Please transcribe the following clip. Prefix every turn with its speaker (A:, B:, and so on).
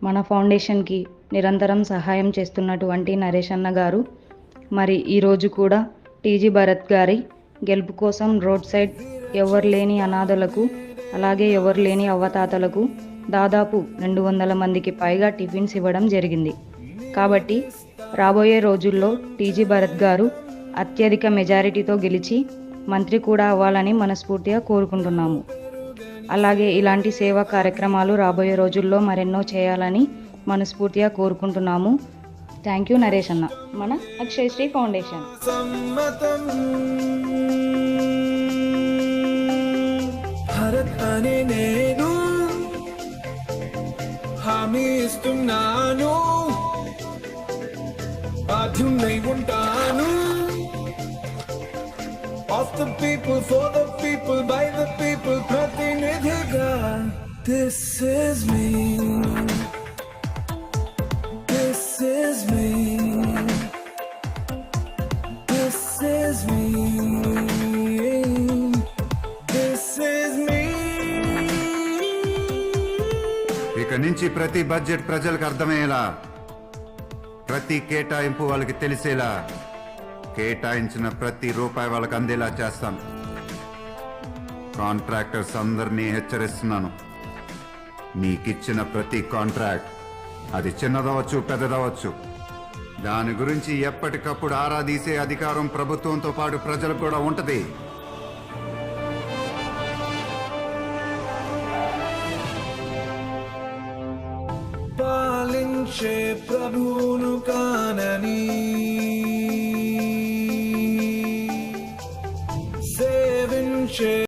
A: మన ఫౌండేషన్కి నిరంతరం సహాయం చేస్తున్నటువంటి నరేష్ అన్న గారు మరి ఈరోజు కూడా టీజీ భరత్ గారి గెలుపు కోసం రోడ్ సైడ్ ఎవరు లేని అనాథలకు అలాగే ఎవరు లేని అవ్వతాతలకు దాదాపు 200 మందికి పైగా టిఫిన్స్ ఇవ్వడం జరిగింది. కాబట్టి రాబోయే రోజుల్లో టీజీ భరత్ గారు అత్యధిక మెజారిటీతో గెలిచి మంత్రి కూడా అవ్వాలని మనస్ఫూర్తిగా కోరుకుంటున్నాము. అలాగే ఇలాంటి సేవా కార్యక్రమాలు రాబోయే రోజుల్లో మరెన్నో చేయాలని మనస్ఫూర్తిగా కోరుకుంటున్నాము. థ్యాంక్ యూ నరేష్ అన్న. మన అక్షయశ్రీ ఫౌండేషన్.
B: భరత్ అనే నేను హామీ ఇస్తున్నాను, బాధ్యున్నై ఉంటాను. Of the people, for the people, by the people, ప్రతినిధిగా. This is me. This is me. This is me. This is me.
C: ఇక నుంచి ప్రతి బడ్జెట్ ప్రజలకు అర్థమయ్యేలా, ప్రతి కేటాయింపు వాళ్ళకి తెలిసేలా, కేటాయించిన ప్రతి రూపాయి వాళ్ళకి అందేలా చేస్తాను. కాంట్రాక్టర్స్ అందరినీ హెచ్చరిస్తున్నాను. మీకిచ్చిన ప్రతి కాంట్రాక్ట్, అది చిన్నదవచ్చు పెద్దదవచ్చు, దాని గురించి ఎప్పటికప్పుడు ఆరాధీసే అధికారం ప్రభుత్వంతో పాటు ప్రజలకు కూడా ఉంటుంది.
B: పాలించే ప్రభువును కా